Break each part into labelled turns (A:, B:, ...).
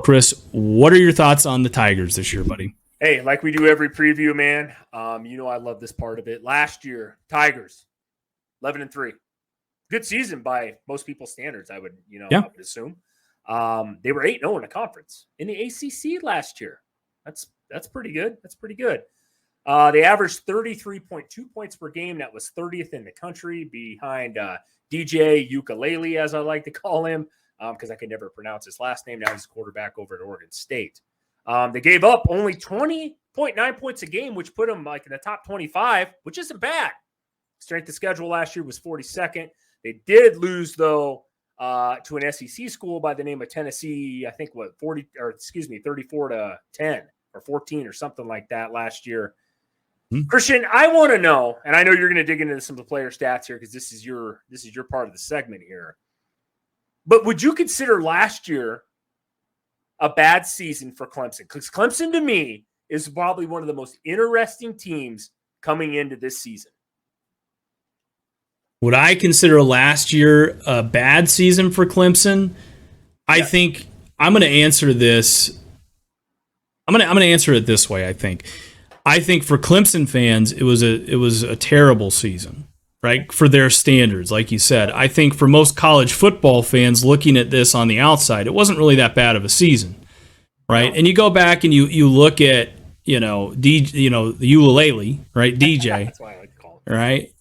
A: Chris, what are your thoughts on the Tigers this year, buddy?
B: Hey, like we do every preview, man. I love this part of it. Last year, Tigers, 11-3. Good season by most people's standards, I would assume. They were 8-0 in the conference in the ACC last year. That's pretty good. That's pretty good. They averaged 33.2 points per game. That was 30th in the country, behind DJ Ukulele, as I like to call him, because I can never pronounce his last name. Now he's quarterback over at Oregon State. They gave up only 20.9 points a game, which put them like in the top 25, which isn't bad. Strength of schedule last year was 42nd. They did lose, though, to an SEC school by the name of Tennessee. I think 34-10 or 14 or something like that last year. Christian, I want to know, and I know you're going to dig into some of the player stats here because this is your part of the segment here. But would you consider last year a bad season for Clemson? Because Clemson, to me, is probably one of the most interesting teams coming into this season.
A: Would I consider last year a bad season for Clemson? Yes. I think I'm going to answer this. I'm going to answer it this way. I think for Clemson fans, it was a terrible season, right? For their standards, like you said. I think for most college football fans looking at this on the outside, it wasn't really that bad of a season, right? No. And you go back and you look at the ukulele, right? DJ,
B: that's why I like to call it.
A: Right?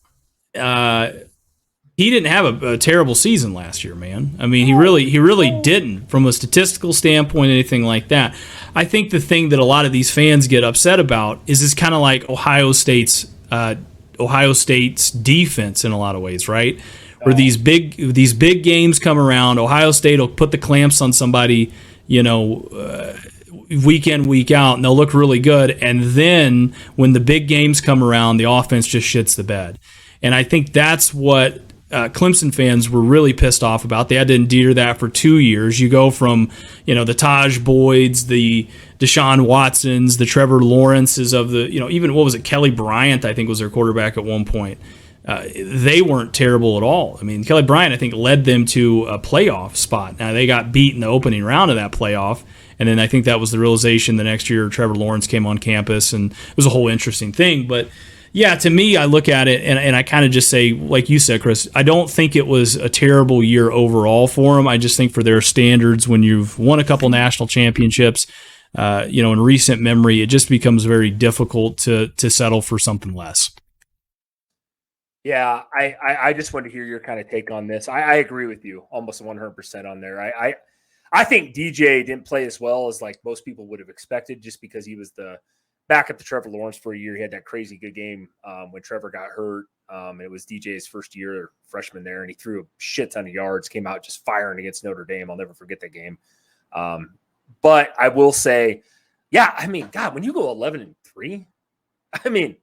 A: He didn't have a terrible season last year, man. I mean, he really didn't from a statistical standpoint, anything like that. I think the thing that a lot of these fans get upset about is it's kind of like Ohio State's defense in a lot of ways, right? Where these big games come around, Ohio State will put the clamps on somebody, week in, week out, and they'll look really good. And then when the big games come around, the offense just shits the bed. And I think that's what Clemson fans were really pissed off about. They had to endure that for 2 years. You go from, the Taj Boyds, the Deshaun Watsons, the Trevor Lawrences of the, even what was it, Kelly Bryant, I think was their quarterback at one point. They weren't terrible at all. I mean, Kelly Bryant, I think, led them to a playoff spot. Now, they got beat in the opening round of that playoff, and then I think that was the realization the next year Trevor Lawrence came on campus, and it was a whole interesting thing. But yeah, to me, I look at it and I kind of just say, like you said, Chris, I don't think it was a terrible year overall for them. I just think for their standards, when you've won a couple national championships, in recent memory, it just becomes very difficult to settle for something less.
B: Yeah, I just want to hear your kind of take on this. I agree with you almost 100% on there. I think DJ didn't play as well as like most people would have expected just because he was the backup to Trevor Lawrence for a year. He had that crazy good game when Trevor got hurt. And it was DJ's first year freshman there, and he threw a shit ton of yards, came out just firing against Notre Dame. I'll never forget that game. But I will say, yeah, I mean, God, when you go 11-3, I mean,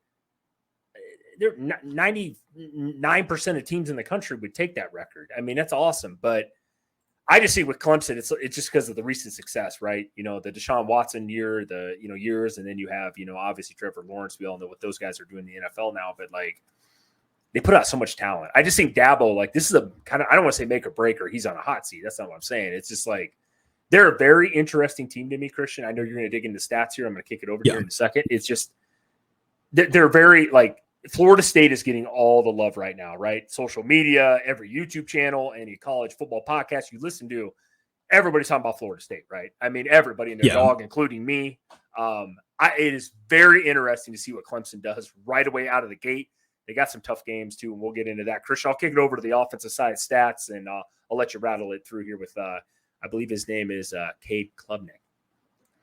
B: 99% of teams in the country would take that record. I mean, that's awesome. But I just see with Clemson, it's just because of the recent success, right? The Deshaun Watson year, years, and then you have, obviously Trevor Lawrence. We all know what those guys are doing in the NFL now, but like they put out so much talent. I just think Dabo, like this is a kind of, I don't want to say make or break or he's on a hot seat. That's not what I'm saying. It's just like they're a very interesting team to me, Christian. I know you're going to dig into stats here. I'm going to kick it over to you in a second. It's just they're very like Florida State is getting all the love right now, right? Social media, every YouTube channel, any college football podcast you listen to, everybody's talking about Florida State, right? I mean, everybody and their dog, including me. It is very interesting to see what Clemson does right away out of the gate. They got some tough games too, and we'll get into that. Christian, I'll kick it over to the offensive side of stats, and I'll let you rattle it through here with, I believe his name is Cade Klubnik.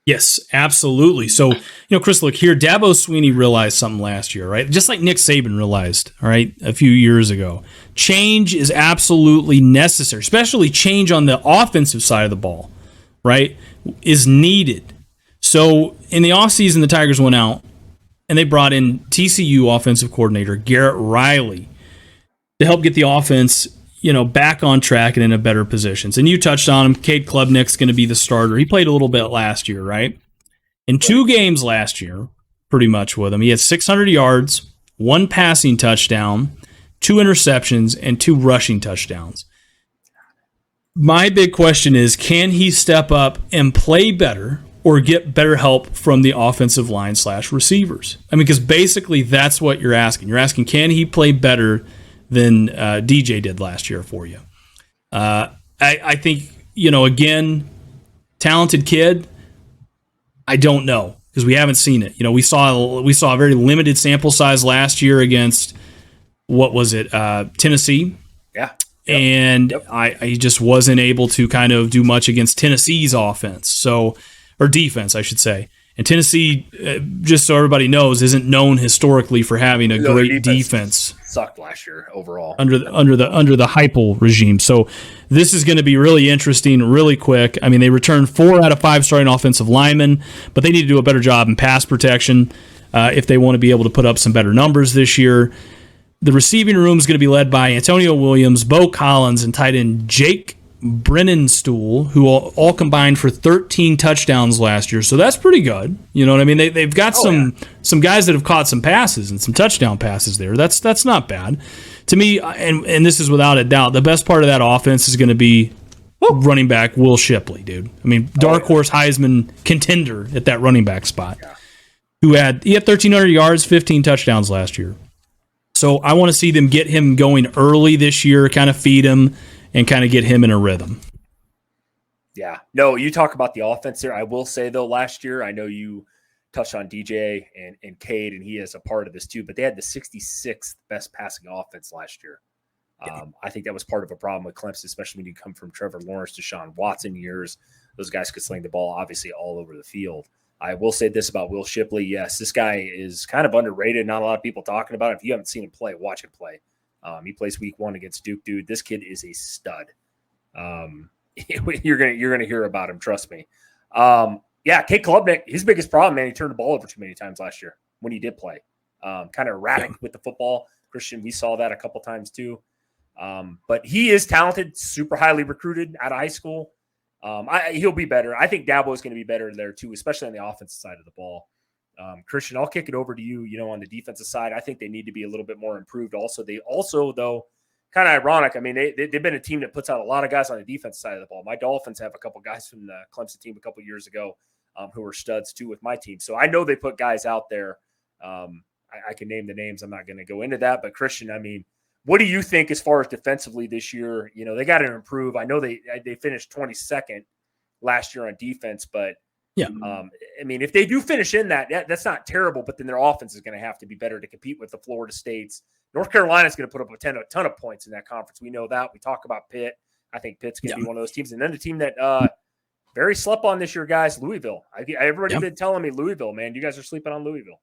A: Yes, absolutely. So, Chris, look here, Dabo Swinney realized something last year, right? Just like Nick Saban realized, all right, a few years ago. Change is absolutely necessary, especially change on the offensive side of the ball, right, is needed. So in the offseason, the Tigers went out and they brought in TCU offensive coordinator Garrett Riley to help get the offense back on track and in a better positions. And you touched on him. Cade Klubnik's going to be the starter. He played a little bit last year, right? In 2 games last year, pretty much with him, he had 600 yards, 1 passing touchdown, 2 interceptions, and 2 rushing touchdowns. My big question is, can he step up and play better or get better help from the offensive line / receivers? I mean, because basically that's what you're asking. You're asking, can he play better than DJ did last year for you? I think, again, talented kid. I don't know because we haven't seen it. We saw a very limited sample size last year against, what was it, Tennessee?
B: Yeah.
A: Yep. And I just wasn't able to kind of do much against Tennessee's offense, or defense, I should say. And Tennessee, just so everybody knows, isn't known historically for having a great defense.
B: Sucked last year overall
A: under the Heupel regime. So this is going to be really interesting, really quick. I mean, they returned 4 out of 5 starting offensive linemen, but they need to do a better job in pass protection if they want to be able to put up some better numbers this year. The receiving room is going to be led by Antonio Williams, Bo Collins, and tight end Jake Brennenstuhl, who all combined for 13 touchdowns last year. So that's pretty good. You know what I mean? They've got some guys that have caught some passes and some touchdown passes there. That's not bad. To me, and this is without a doubt, the best part of that offense is going to be running back Will Shipley, dude. I mean, dark horse Heisman contender at that running back spot. Yeah. He had 1,300 yards, 15 touchdowns last year. So I want to see them get him going early this year, kind of feed him, and kind of get him in a rhythm.
B: Yeah. No, you talk about the offense there. I will say, though, last year, I know you touched on DJ and Cade, and he is a part of this too, but they had the 66th best passing offense last year. I think that was part of a problem with Clemson, especially when you come from Trevor Lawrence to Deshaun Watson years. Those guys could sling the ball, obviously, all over the field. I will say this about Will Shipley. Yes, this guy is kind of underrated. Not a lot of people talking about it. If you haven't seen him play, watch him play. He plays week 1 against Duke, dude. This kid is a stud. You're gonna hear about him. Trust me. Kate Klubnik, his biggest problem, man, he turned the ball over too many times last year when he did play. Kind of erratic with the football. Christian, we saw that a couple times too. But he is talented, super highly recruited out of high school. He'll be better. I think Dabo is going to be better there too, especially on the offensive side of the ball. Christian, I'll kick it over to you. On the defensive side, I think they need to be a little bit more improved. They also, though, kind of ironic. I mean, they've been a team that puts out a lot of guys on the defensive side of the ball. My Dolphins have a couple guys from the Clemson team a couple years ago who were studs too with my team. So I know they put guys out there. I can name the names. I'm not going to go into that. But Christian, I mean, what do you think as far as defensively this year? They got to improve. I know they finished 22nd last year on defense, but yeah, I mean, if they do finish in that's not terrible. But then their offense is going to have to be better to compete with the Florida States. North Carolina is going to put up a ton of points in that conference. We know that. We talk about Pitt. I think Pitt's going to be one of those teams. And then the team that very slept on this year, guys, Louisville. Everybody's been telling me Louisville, man. You guys are sleeping on Louisville.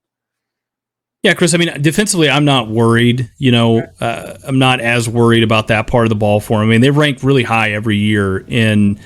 B: Yeah, Chris, I mean, defensively, I'm not worried. I'm not as worried about that part of the ball for them. I mean, they rank really high every year in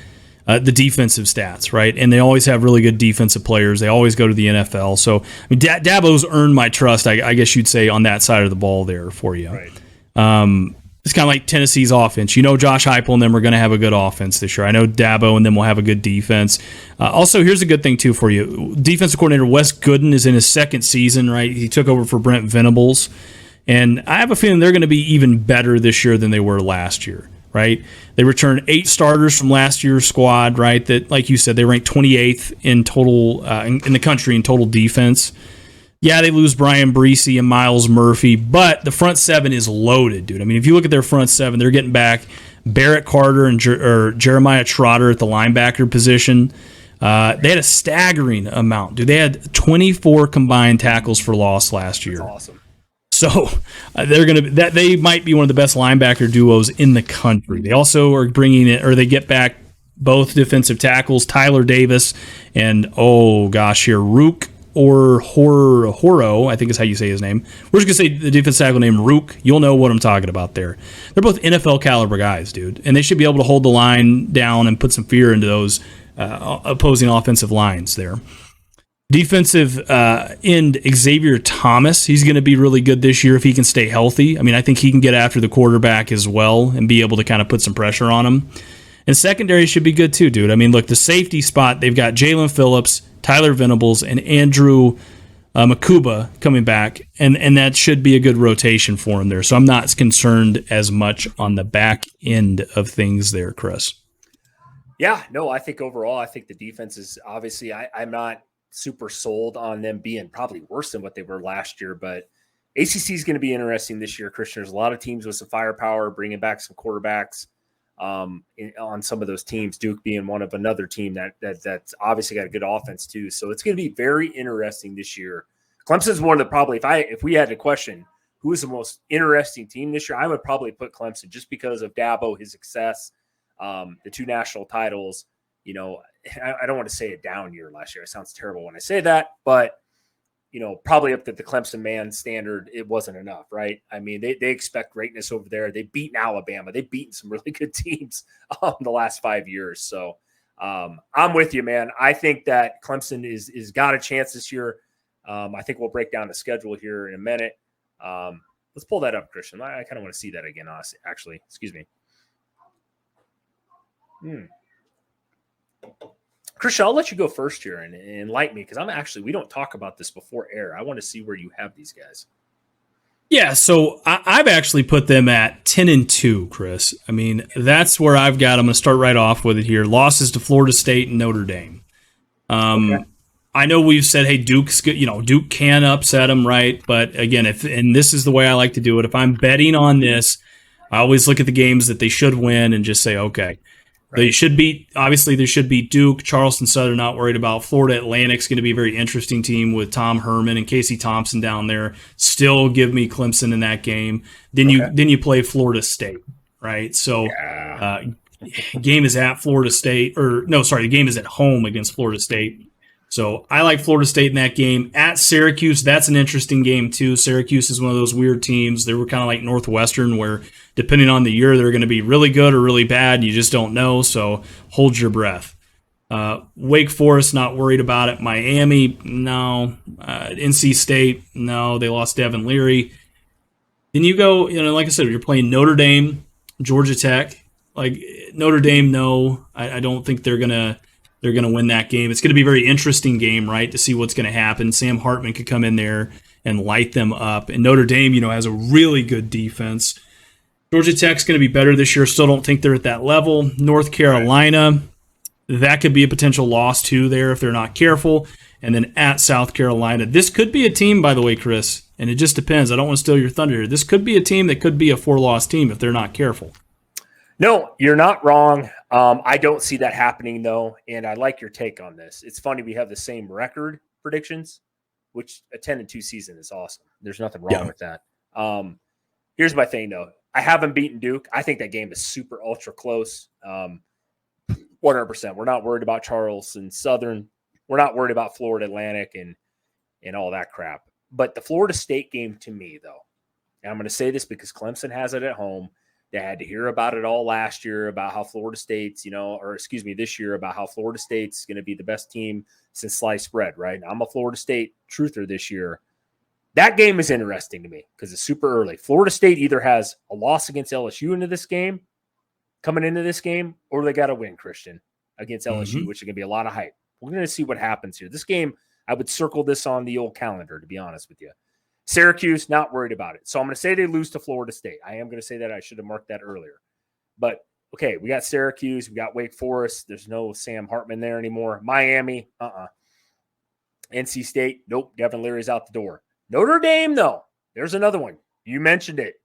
B: the defensive stats, right? And they always have really good defensive players. They always go to the NFL. So, I mean, Dabo's earned my trust, I guess you'd say, on that side of the ball there for you. Right. It's kind of like Tennessee's offense. Josh Heupel and them are going to have a good offense this year. I know Dabo and them will have a good defense. Also, here's a good thing, too, for you. Defensive coordinator Wes Gooden is in his second season, right? He took over for Brent Venables. And I have a feeling they're going to be even better this year than they were last year, right? They returned 8 starters from last year's squad, right? That, like you said, they ranked 28th in total in the country in total defense. Yeah, they lose Brian Breesy and Miles Murphy, but the front 7 is loaded, dude. I mean, if you look at their front 7, they're getting back Barrett Carter and Jeremiah Trotter at the linebacker position. They had a staggering amount, dude. They had 24 combined tackles for loss last year. That's awesome. So they might be one of the best linebacker duos in the country. They also are bringing it, or they get back both defensive tackles, Tyler Davis and Rook. Or Horo, I think is how you say his name. We're just going to say the defense tackle named Rook. You'll know what I'm talking about there. They're both NFL caliber guys, dude. And they should be able to hold the line down and put some fear into those opposing offensive lines there. Defensive end Xavier Thomas, he's going to be really good this year if he can stay healthy. I mean, I think he can get after the quarterback as well and be able to kind of put some pressure on him. And secondary should be good too, dude. I mean, look, the safety spot, they've got Jalen Phillips, Tyler Venables, and Andrew Makuba coming back, and that should be a good rotation for him there. So I'm not concerned as much on the back end of things there, Chris. Yeah, no, I think overall, I think the defense is obviously, I'm not super sold on them being probably worse than what they were last year, but ACC is going to be interesting this year, Christian. There's a lot of teams with some firepower, bringing back some quarterbacks on some of those teams, Duke being one of another team that's obviously got a good offense too. So it's going to be very interesting this year. Clemson's one of the probably, if we had to question who is the most interesting team this year, I would probably put Clemson just because of Dabo, his success, the 2 national titles. I don't want to say a down year last year. It sounds terrible when I say that, but probably up to the Clemson man standard, it wasn't enough, right? I mean, they expect greatness over there. They've beaten Alabama. They've beaten some really good teams the last 5 years. So I'm with you, man. I think that Clemson is got a chance this year. I think we'll break down the schedule here in a minute. Let's pull that up, Christian. I kind of want to see that again, actually. Excuse me. Christian, I'll let you go first here and enlighten me because we don't talk about this before air. I want to see where you have these guys.
A: Yeah, so I've actually put them at 10-2, Chris. I mean, that's where I've got. I'm going to start right off with it here. Losses to Florida State and Notre Dame. Okay. I know we've said, hey, Duke's good. Duke can upset them, right? But again, and this is the way I like to do it. If I'm betting on this, I always look at the games that they should win and just say, okay. They should beat Duke, Charleston Southern, not worried about. Florida Atlantic's going to be a very interesting team with Tom Herman and Casey Thompson down there. Still give me Clemson in that game. Then you play Florida State, right? So game is at Florida State, the game is at home against Florida State. So I like Florida State in that game. At Syracuse, that's an interesting game too. Syracuse is one of those weird teams. They were kind of like Northwestern where depending on the year, they're going to be really good or really bad. You just don't know, so hold your breath. Wake Forest, not worried about it. Miami, no. NC State, no. They lost Devin Leary. Then you go, like I said, you're playing Notre Dame, Georgia Tech. Like Notre Dame, no. I don't think they're gonna win that game. It's going to be a very interesting game, right, to see what's going to happen. Sam Hartman could come in there and light them up. And Notre Dame, has a really good defense. Georgia Tech's going to be better this year. Still don't think they're at that level. North Carolina, that could be a potential loss too there if they're not careful. And then at South Carolina, this could be a team, by the way, Chris, and it just depends. I don't want to steal your thunder here. This could be a team that could be a 4-loss team if they're not careful.
B: No, you're not wrong. I don't see that happening, though, and I like your take on this. It's funny we have the same record predictions, which a 10-2 season is awesome. There's nothing wrong with that. Here's my thing, though. I haven't beaten Duke. I think that game is super ultra close. 100%. We're not worried about Charleston Southern. We're not worried about Florida Atlantic and all that crap. But the Florida State game to me, though, and I'm going to say this because Clemson has it at home. They had to hear about it all last year about how Florida State's, this year about how Florida State's going to be the best team since sliced bread, right? I'm a Florida State truther this year. That game is interesting to me because it's super early. Florida State either has a loss against LSU coming into this game, or they got to win, Christian, against LSU, which is going to be a lot of hype. We're going to see what happens here. This game, I would circle this on the old calendar, to be honest with you. Syracuse, not worried about it. So I'm going to say they lose to Florida State. I am going to say that. I should have marked that earlier. But, okay, we got Syracuse. We got Wake Forest. There's no Sam Hartman there anymore. Miami, NC State, nope. Devin Leary's out the door. Notre Dame, though, there's another one. You mentioned it.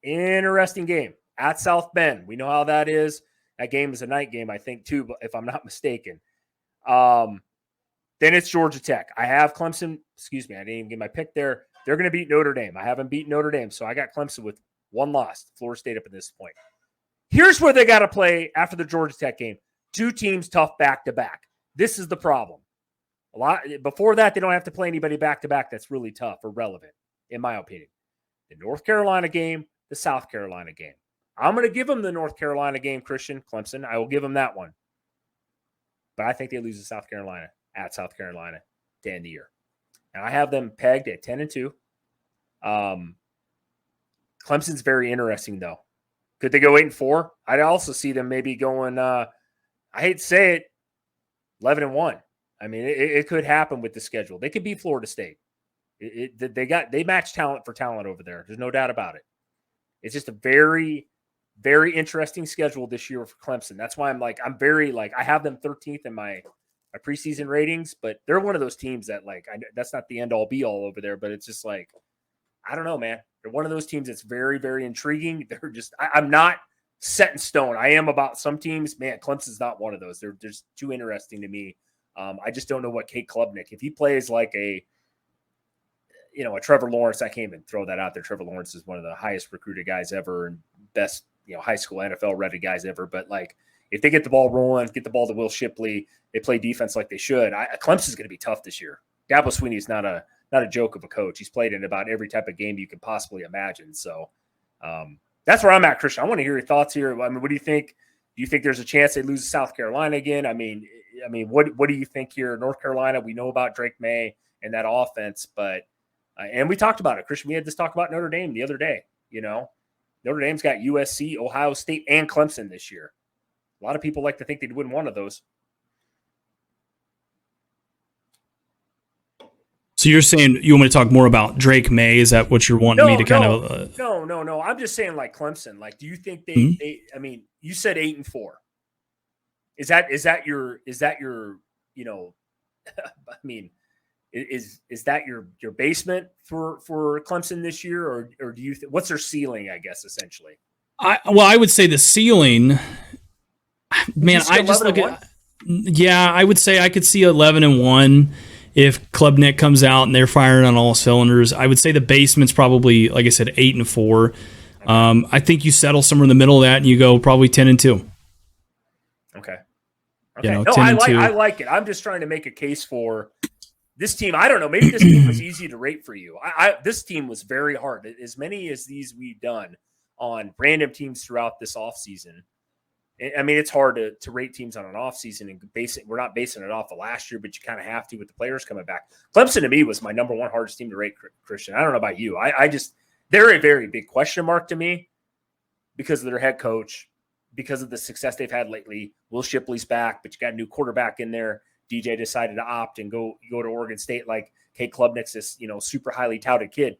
B: Interesting game at South Bend. We know how that is. That game is a night game, I think, too, but if I'm not mistaken. Then it's Georgia Tech. I have Clemson. Excuse me, I didn't even get my pick there. They're going to beat Notre Dame. I haven't beaten Notre Dame, so I got Clemson with one loss. Florida State up at this point. Here's where they got to play after the Georgia Tech game. 2 teams tough back-to-back. This is the problem. Before that, they don't have to play anybody back-to-back that's really tough or relevant, in my opinion. The North Carolina game, the South Carolina game. I'm going to give them the North Carolina game, Christian, Clemson. I will give them that one. But I think they lose to South Carolina at South Carolina to end the year. And I have them pegged at 10-2. Clemson's very interesting, though. Could they go 8-4? I'd also see them maybe going, I hate to say it, 11-1. I mean, it could happen with the schedule. They could beat Florida State. They match talent for talent over there. There's no doubt about it. It's just a very very interesting schedule this year for Clemson. That's why I'm very I have them 13th in my preseason ratings, but they're one of those teams that that's not the end all be all over there, but it's just I don't know, man. They're one of those teams that's very, very intriguing. They're just, I'm not set in stone. I am about some teams, man. Clemson's not one of those. They're just too interesting to me. I just don't know what Kate Klubnik, if he plays like a Trevor Lawrence, I can't even throw that out there. Trevor Lawrence is one of the highest recruited guys ever and best, high school NFL ready guys ever. But if they get the ball rolling, get the ball to Will Shipley, they play defense like they should. Clemson's going to be tough this year. Dabo Swinney is not a joke of a coach. He's played in about every type of game you can possibly imagine. So that's where I'm at, Christian. I want to hear your thoughts here. I mean, what do you think? Do you think there's a chance they lose to South Carolina again? I mean, what do you think here? North Carolina, we know about Drake May and that offense, but and we talked about it, Christian. We had this talk about Notre Dame the other day. Notre Dame's got USC, Ohio State, and Clemson this year. A lot of people like to think they'd win one of those.
A: So you're saying you want me to talk more about Drake May? Is that what you're wanting me to kind of?
B: No. I'm just saying Clemson. Do you think they? I mean, you said 8-4. Is that your? I mean, is that your basement for Clemson this year, or do you? What's their ceiling? I guess essentially.
A: I would say the ceiling. Man, I just look at. Yeah, I would say I could see 11-1. If Klubnik comes out and they're firing on all cylinders, I would say the basement's probably, like I said, 8-4. I think you settle somewhere in the middle of that and you go probably 10-2.
B: Okay.
A: No,
B: I like it. I'm just trying to make a case for this team. I don't know. Maybe this team was easy to rate for you. This team was very hard. As many as these we've done on random teams throughout this offseason. I mean, it's hard to rate teams on an offseason and we're not basing it off of last year, but you kind of have to with the players coming back. Clemson to me was my number one hardest team to rate, Christian. I don't know about you. They're a very big question mark to me because of their head coach, because of the success they've had lately. Will Shipley's back, but you got a new quarterback in there. DJ decided to opt and go to Oregon State. Kate Klubnik's this, super highly touted kid.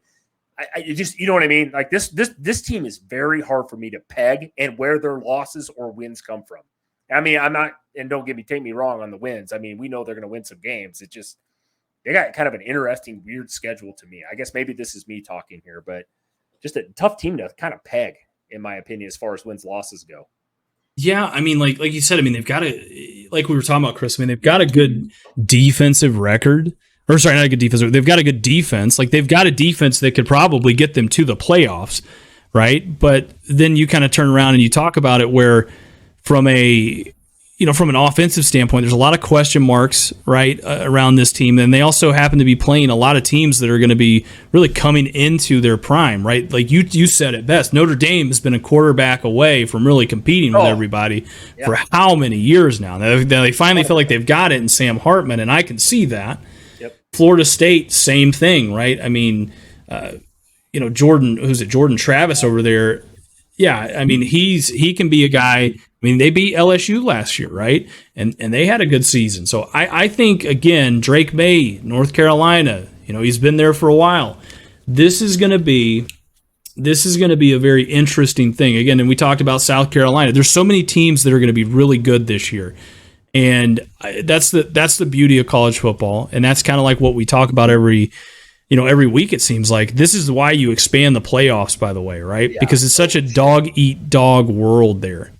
B: I just, you know what I mean? This team is very hard for me to peg and where their losses or wins come from. I mean, I'm not, and take me wrong on the wins. I mean, we know they're going to win some games. It just, they got kind of an interesting, weird schedule to me. I guess maybe this is me talking here, but just a tough team to kind of peg, in my opinion, as far as wins, losses go.
A: Yeah, I mean, like you said, I mean, they've got like we were talking about, Chris, I mean, they've got a good defensive record. Or sorry, not a good defense. They've got a good defense. They've got a defense that could probably get them to the playoffs, right? But then you kind of turn around and you talk about it where from an offensive standpoint, there's a lot of question marks, right, around this team. And they also happen to be playing a lot of teams that are going to be really coming into their prime, right? Like you said it best, Notre Dame has been a quarterback away from really competing with everybody for how many years now? They finally feel like they've got it in Sam Hartman, and I can see that. Florida State, same thing, right? I mean, Jordan Travis over there. Yeah, I mean, he can be a guy. I mean, they beat LSU last year, right? And they had a good season. So I think, again, Drake May, North Carolina, he's been there for a while. This is going to be a very interesting thing. Again, and we talked about South Carolina. There's so many teams that are going to be really good this year. And that's the beauty of college football, and that's kind of like what we talk about every week. It seems like this is why you expand the playoffs. By the way, right? Yeah. Because it's such a dog eat dog world there.